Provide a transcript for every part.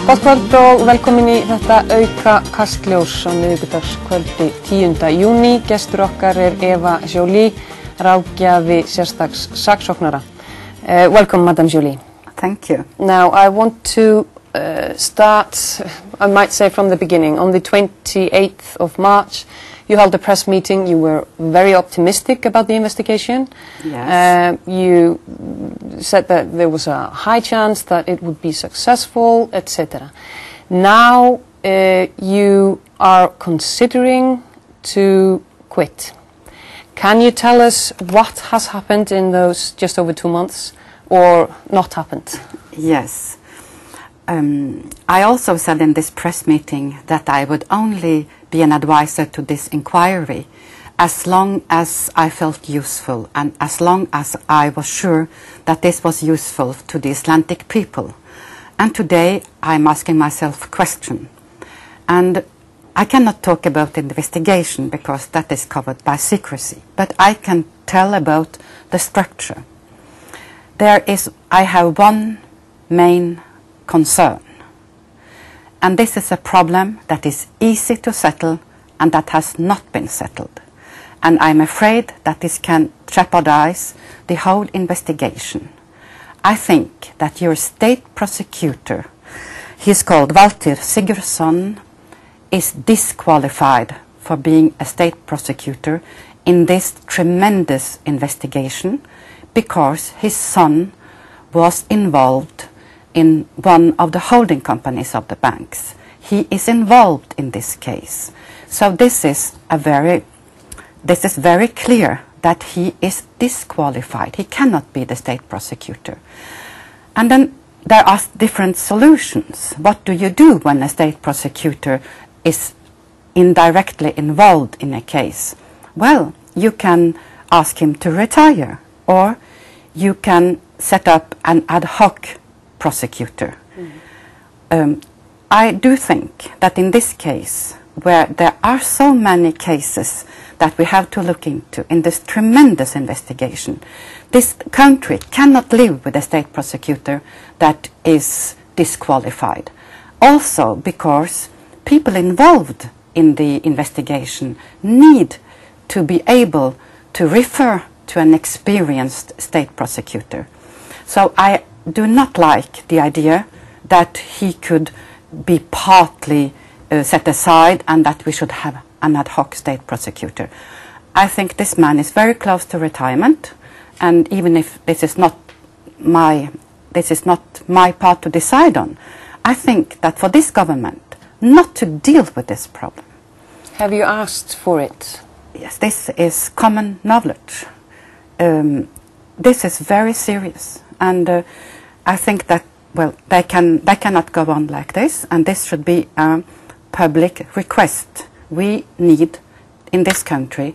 Gott kvöld og velkomin í þetta auka kastljós á miðvikudagskvöldi 10. júní. Gestur okkar Eva Joly, ráðgjafi sérstaks saksóknara. Welcome, Madam Joly. Thank you. Now, I want to start, I might say from the beginning. On the 28th of March, you held a press meeting. You were very optimistic about the investigation. Yes. You said that there was a high chance that it would be successful, etc. Now you are considering to quit. Can you tell us what has happened in those just over 2 months, or not happened? Yes. I also said in this press meeting that I would only be an advisor to this inquiry as long as I felt useful and as long as I was sure that this was useful to the Icelandic people. And today I'm asking myself a question. And I cannot talk about the investigation because that is covered by secrecy, but I can tell about the structure. I have one main concern, and this is a problem that is easy to settle and that has not been settled. And I'm afraid that this can jeopardize the whole investigation. I think that your state prosecutor, he's called Valtýr Sigurðsson, is disqualified for being a state prosecutor in this tremendous investigation because his son was involved in one of the holding companies of the banks. He is involved in this case. So this is very clear that he is disqualified. He cannot be the state prosecutor. And then there are different solutions. What do you do when a state prosecutor is indirectly involved in a case? Well, you can ask him to retire, or you can set up an ad hoc prosecutor. I do think that in this case, where there are so many cases that we have to look into in this tremendous investigation, this country cannot live with a state prosecutor that is disqualified. Also because people involved in the investigation need to be able to refer to an experienced state prosecutor. So I do not like the idea that he could be partly set aside and that we should have an ad hoc state prosecutor. I think this man is very close to retirement, and even if this is not my part to decide on, I think that for this government not to deal with this problem. Have you asked for it? Yes, this is common knowledge. This is very serious, and I think that, well, they cannot go on like this, and this should be a public request. We need, in this country,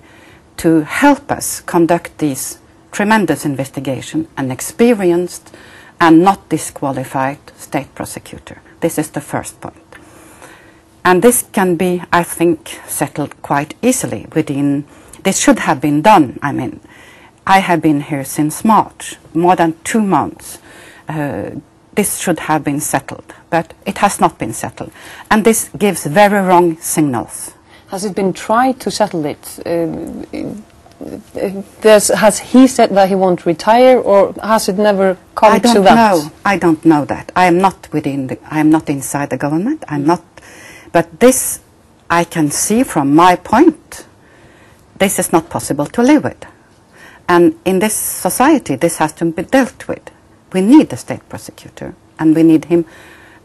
to help us conduct this tremendous investigation, an experienced and not disqualified state prosecutor. This is the first point. And this can be, I think, settled quite easily within, this should have been done. I mean, I have been here since March, more than 2 months. This should have been settled, but it has not been settled. And this gives very wrong signals. Has it been tried to settle it? Has he said that he won't retire, or has it never come to that? I don't know that. I am not inside the government. But this I can see from my point. This is not possible to live with. And in this society, this has to be dealt with. We need a state prosecutor, and we need him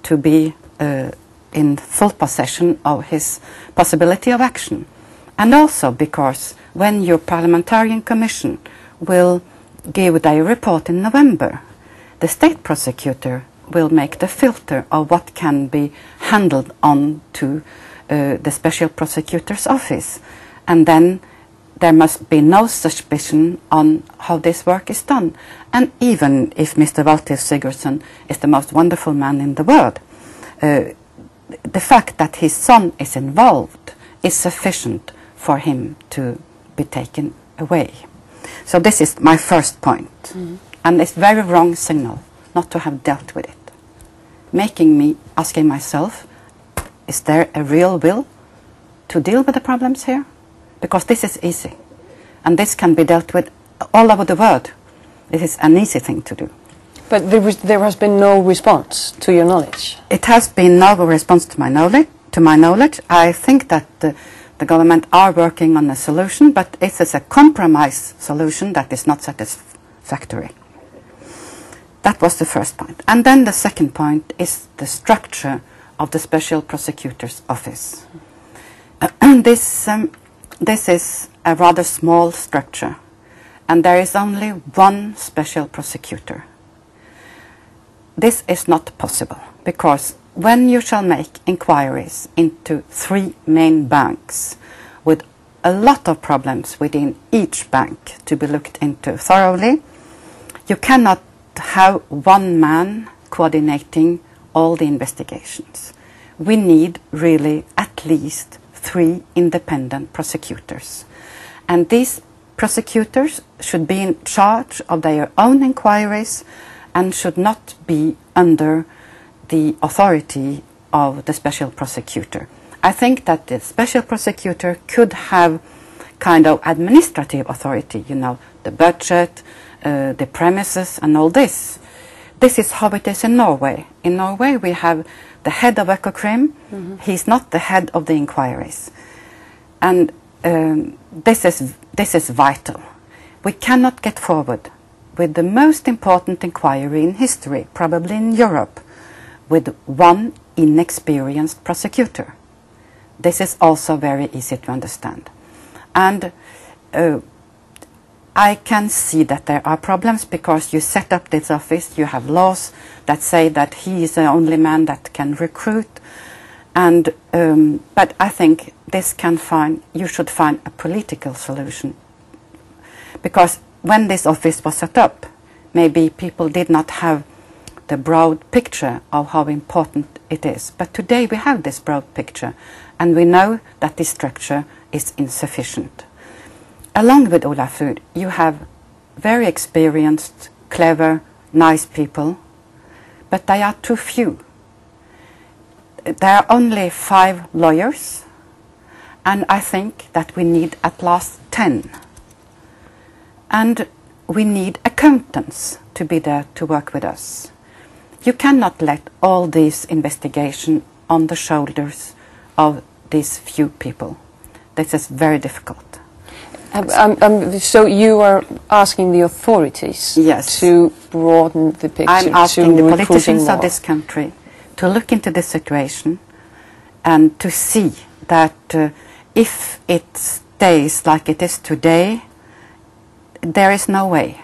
to be in full possession of his possibility of action. And also because when your parliamentarian commission will give their report in November, the state prosecutor will make the filter of what can be handled on to the special prosecutor's office. And then there must be no suspicion on how this work is done. And even if Mr. Valtýr Sigurðsson is the most wonderful man in the world, the fact that his son is involved is sufficient for him to be taken away. So this is my first point. And it's very wrong signal not to have dealt with it. making me asking myself, is there a real will to deal with the problems here? Because this is easy, and this can be dealt with all over the world. It is an easy thing to do. But there has been no response, to your knowledge. It has been no response to my knowledge. I think that the government are working on a solution, but it is a compromise solution that is not satisfactory. That was the first point. And then the second point is the structure of the Special Prosecutor's Office. This is a rather small structure, and there is only one special prosecutor. This is not possible, because when you shall make inquiries into 3 main banks with a lot of problems within each bank to be looked into thoroughly, you cannot have one man coordinating all the investigations. We need really at least 3 independent prosecutors. And these prosecutors should be in charge of their own inquiries and should not be under the authority of the special prosecutor. I think that the special prosecutor could have kind of administrative authority, you know, the budget, the premises and all this. This is how it is in Norway. In Norway we have the head of Økokrim. He's not the head of the inquiries. And this is vital. We cannot get forward with the most important inquiry in history, probably in Europe, with one inexperienced prosecutor. This is also very easy to understand. And I can see that there are problems, because you set up this office, you have laws that say that he is the only man that can recruit, and but I think you should find a political solution, because when this office was set up, maybe people did not have the broad picture of how important it is. But today we have this broad picture, and we know that this structure is insufficient. Along with Olafur, you have very experienced, clever, nice people, but they are too few. There are only 5 lawyers, and I think that we need at last 10. And we need accountants to be there to work with us. You cannot let all these investigations on the shoulders of these few people. This is very difficult. So you are asking the authorities, yes, to broaden the picture? I'm asking the politicians of this country to look into this situation and to see that if it stays like it is today, there is no way.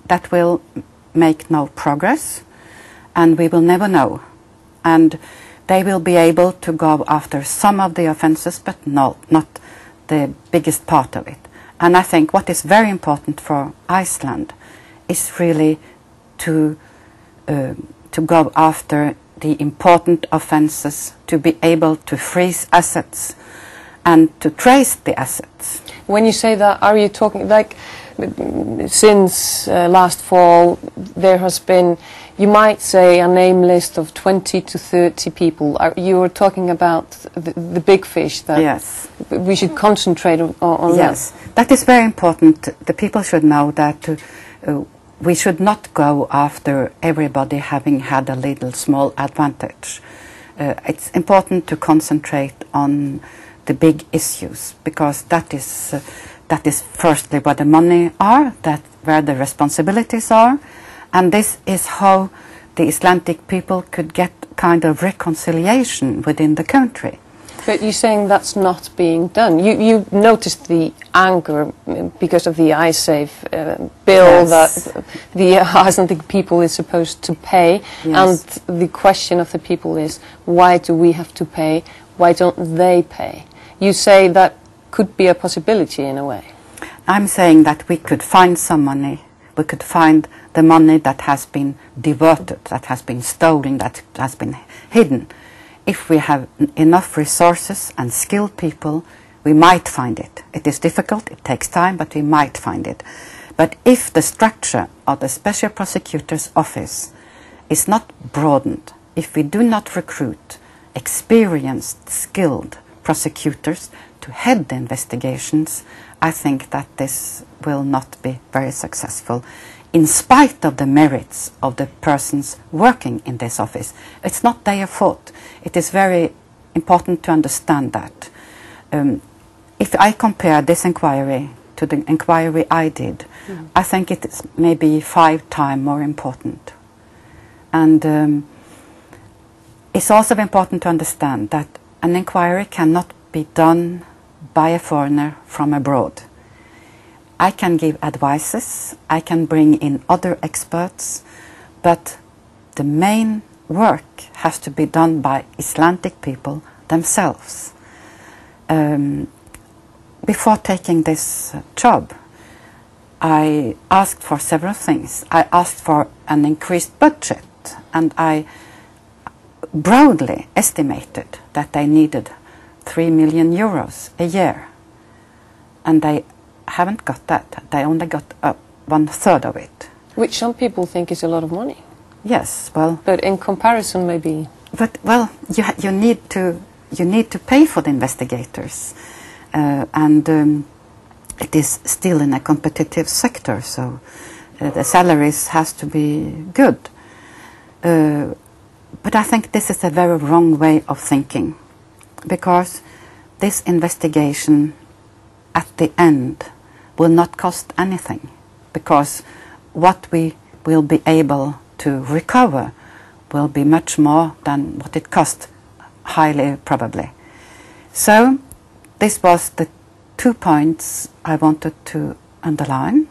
That will make no progress, and we will never know. And they will be able to go after some of the offences, but not the biggest part of it. And I think what is very important for Iceland is really to go after the important offences, to be able to freeze assets and to trace the assets. When you say that, are you talking like since last fall there has been, you might say, a name list of 20 to 30 people? You were talking about the big fish that, yes, we should concentrate on. Yes, that is very important. The people should know that we should not go after everybody having had a little small advantage. It's important to concentrate on the big issues, because that is firstly where the money are, where the responsibilities are, and this is how the Icelandic people could get kind of reconciliation within the country. But you're saying that's not being done. You noticed the anger because of the Icesave bill, yes, that the Icelandic people is supposed to pay, yes, and the question of the people is, why do we have to pay? Why don't they pay? You say that could be a possibility in a way. I'm saying that we could find some money. We could find the money that has been diverted, that has been stolen, that has been hidden. If we have enough resources and skilled people, we might find it. It is difficult, it takes time, but we might find it. But if the structure of the Special Prosecutor's Office is not broadened, if we do not recruit experienced, skilled prosecutors to head the investigations, I think that this will not be very successful, in spite of the merits of the persons working in this office. It's not their fault. It is very important to understand that. If I compare this inquiry to the inquiry I did, I think it is maybe 5 times more important. And it's also important to understand that an inquiry cannot be done by a foreigner from abroad. I can give advices, I can bring in other experts, but the main work has to be done by Icelandic people themselves. Before taking this job, I asked for several things. I asked for an increased budget, and I broadly estimated that they needed 3 million euros a year. And they haven't got that. They only got 1/3 of it. Which some people think is a lot of money. Yes, well... But in comparison, maybe... But, well, you need to pay for the investigators. It is still in a competitive sector, so the salaries has to be good. But I think this is a very wrong way of thinking, because this investigation at the end will not cost anything, because what we will be able to recover will be much more than what it cost, highly probably. So this was the 2 points I wanted to underline.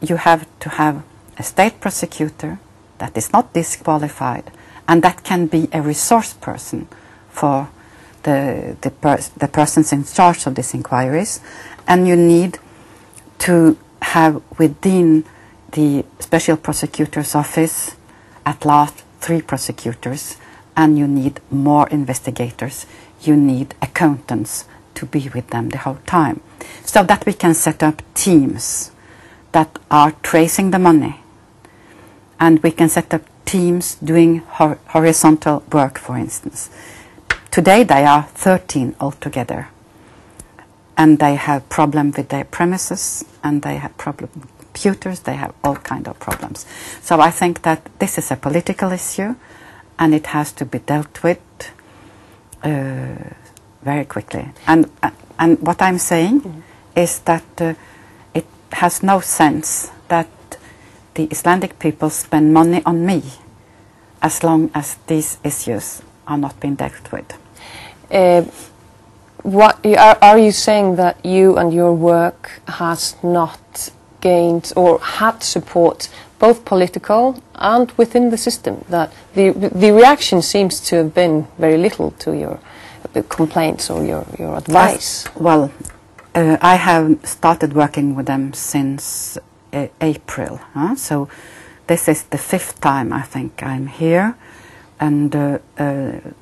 You have to have a state prosecutor that is not disqualified and that can be a resource person for the persons in charge of these inquiries, and you need to have within the Special Prosecutor's Office at last 3 prosecutors, and you need more investigators. You need accountants to be with them the whole time, so that we can set up teams that are tracing the money, and we can set up teams doing horizontal work, for instance. Today they are 13 altogether, and they have problem with their premises, and they have problem with computers, they have all kind of problems. So I think that this is a political issue, and it has to be dealt with very quickly. And what I'm saying is that it has no sense that the Icelandic people spend money on me as long as these issues are not being dealt with. Are you saying that you and your work has not gained or had support, both political and within the system, that the reaction seems to have been very little to your complaints or your advice? Well, I have started working with them since April, so this is the 5th time I think I'm here, and the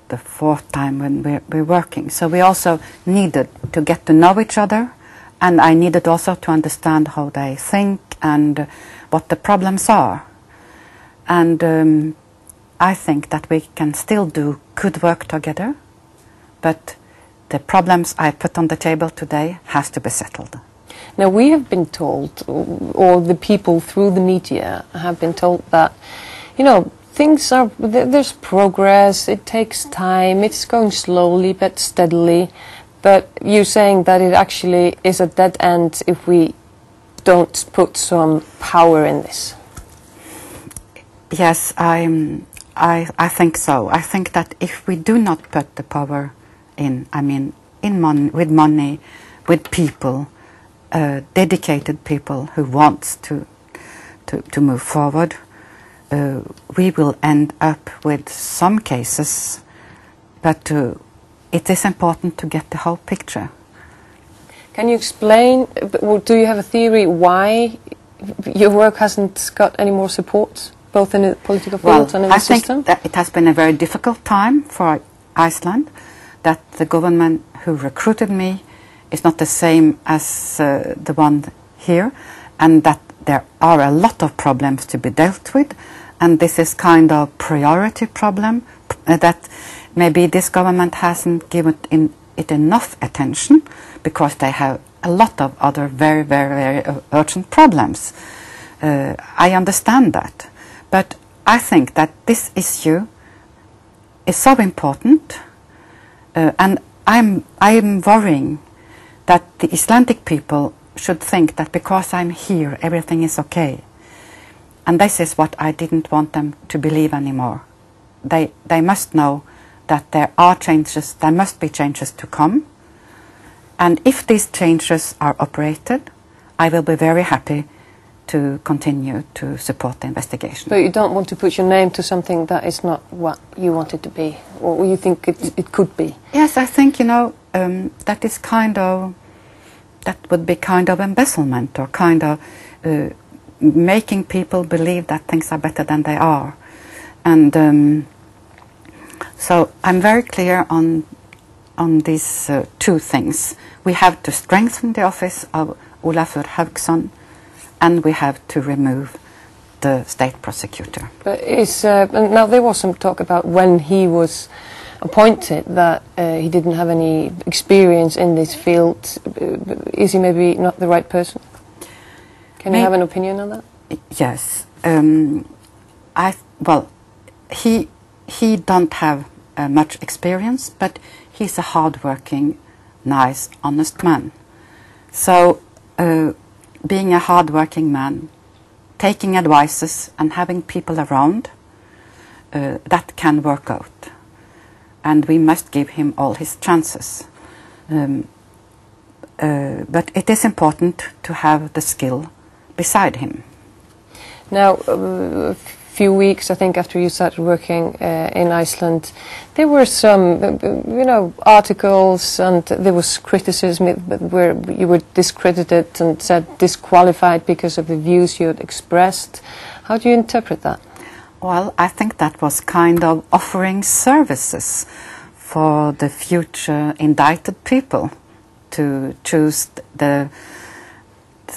4th time when we're working. So we also needed to get to know each other, and I needed also to understand how they think and what the problems are. And I think that we can still do good work together, but the problems I put on the table today has to be settled. Now, we have been told, or the people through the media have been told that, you know, things are, there's progress, it takes time, it's going slowly but steadily, but you're saying that it actually is a dead end if we don't put some power in this. Yes, I think so. I think that if we do not put the power in, I mean, with money, with people, dedicated people who wants to move forward, we will end up with some cases, but it is important to get the whole picture. Can you explain, do you have a theory why your work hasn't got any more support, both in the political field and in the system? I think that it has been a very difficult time for Iceland, that the government who recruited me is not the same as the one here, and that there are a lot of problems to be dealt with, and this is kind of priority problem that maybe this government hasn't given it enough attention because they have a lot of other very, very, very urgent problems. I understand that, but I think that this issue is so important, and I'm worrying that the Icelandic people should think that because I'm here, everything is okay. And this is what I didn't want them to believe anymore. They must know that there are changes, there must be changes to come. And if these changes are operated, I will be very happy to continue to support the investigation. But you don't want to put your name to something that is not what you want it to be, or you think it could be? Yes, I think, you know, that is kind of, that would be kind of embezzlement, or kind of making people believe that things are better than they are. And so I'm very clear on these two things. We have to strengthen the office of Ólafur Hauksson, and we have to remove the state prosecutor. But now there was some talk about when he was appointed that he didn't have any experience in this field. Is he maybe not the right person? Can you have an opinion on that? Yes. Well, he don't have much experience, but he's a hard-working, nice, honest man. So being a hard-working man, taking advices and having people around, that can work out. And we must give him all his chances. But it is important to have the skill beside him. Now, a few weeks, I think, after you started working in Iceland, there were some, articles, and there was criticism where you were discredited and said disqualified because of the views you had expressed. How do you interpret that? Well, I think that was kind of offering services for the future indicted people to choose the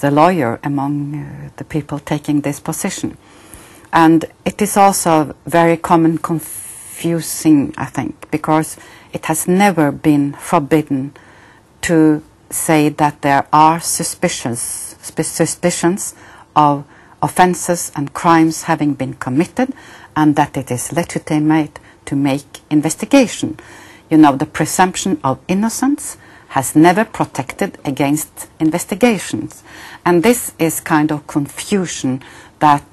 lawyer among the people taking this position. And it is also very common confusing, I think, because it has never been forbidden to say that there are suspicions of offences and crimes having been committed, and that it is legitimate to make investigation. You know, the presumption of innocence has never protected against investigations. And this is kind of confusion that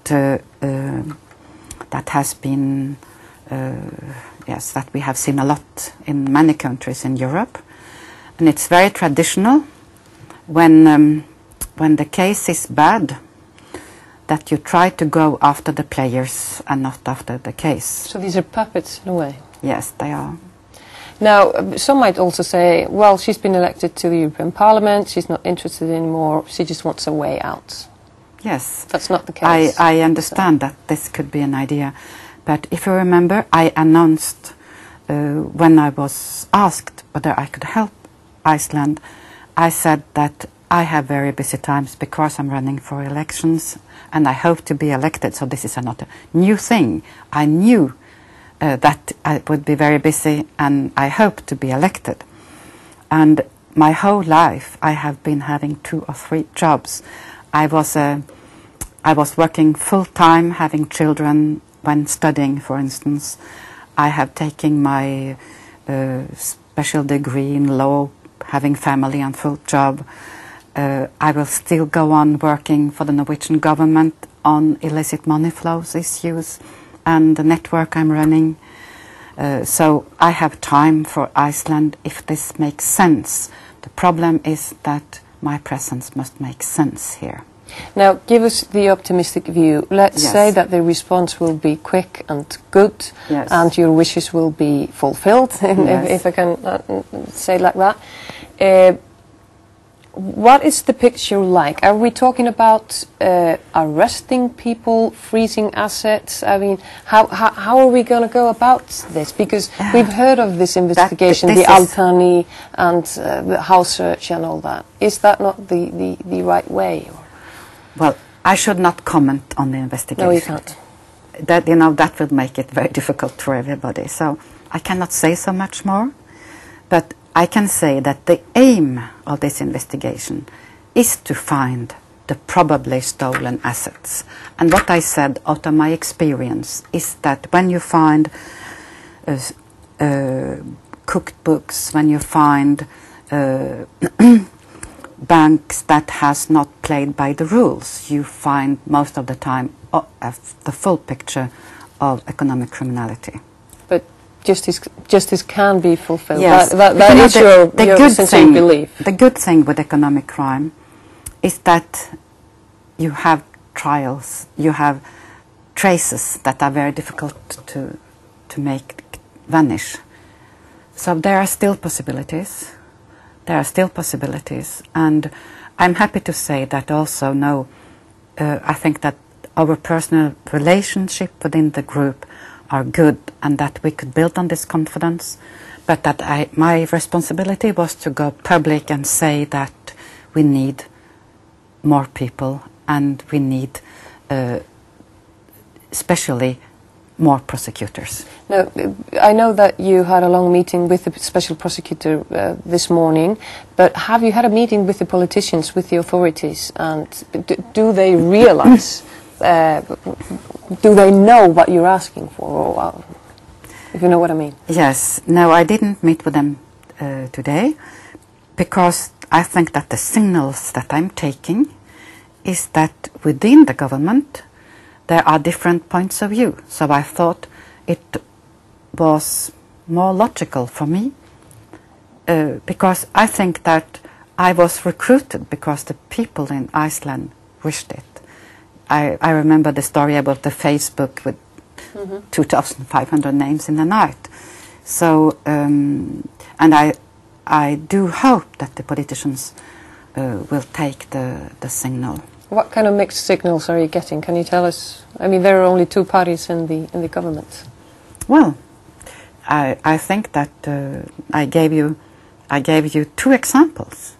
that has been, yes, that we have seen a lot in many countries in Europe. And it's very traditional when the case is bad, that you try to go after the players and not after the case. So these are puppets in a way? Yes, they are. Now, some might also say, well, she's been elected to the European Parliament, she's not interested anymore, she just wants a way out. Yes. That's not the case. I understand that this could be an idea. But if you remember, I announced when I was asked whether I could help Iceland, I said that I have very busy times because I'm running for elections and I hope to be elected, so this is not a new thing. I knew that I would be very busy and I hope to be elected. And my whole life I have been having 2 or 3 jobs. I was working full-time, having children when studying, for instance. I have taken my special degree in law, having family and full job. I will still go on working for the Norwegian government on illicit money flows issues and the network I'm running. So I have time for Iceland if this makes sense. The problem is that my presence must make sense here. Now, give us the optimistic view. Let's say that the response will be quick and good, and your wishes will be fulfilled, if I can say it like that. What is the picture like? Are we talking about arresting people, freezing assets? I mean, how are we going to go about this? Because we've heard of this investigation, the Al-Thani and the house search and all that. Is that not the right way? Well, I should not comment on the investigation. No, you can't. that, you know, that would make it very difficult for everybody. So I cannot say so much more, but I can say that the aim of this investigation is to find the probably stolen assets. And what I said out of my experience is that when you find cookbooks, when you find banks that has not played by the rules, you find most of the time the full picture of economic criminality. But justice can be fulfilled. Yes. That is your sincere belief. The good thing with economic crime is that you have trials, you have traces that are very difficult to make vanish. So there are still possibilities. There are still possibilities, and I'm happy to say that also now I think that our personal relationship within the group are good, and that we could build on this confidence, but that my responsibility was to go public and say that we need more people, and we need especially more prosecutors. Now, I know that you had a long meeting with the special prosecutor this morning, but have you had a meeting with the politicians, with the authorities, and do they realize, do they know what you're asking for, or, if you know what I mean? Yes. No, I didn't meet with them today, because I think that the signals that I'm taking is that within the government there are different points of view. So I thought it was more logical for me, because I think that I was recruited because the people in Iceland wished it. I remember the story about the Facebook with 2,500 names in the night. So, and I do hope that the politicians will take the signal. What kind of mixed signals are you getting? Can you tell us? I mean, there are only two parties in the government. Well, I think that I gave you two examples.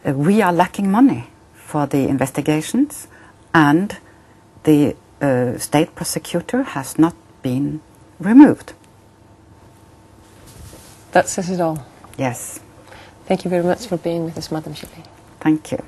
We are lacking money for the investigations, and the state prosecutor has not been removed. That says it all. Yes. Thank you very much for being with us, Madam Schilling. Thank you.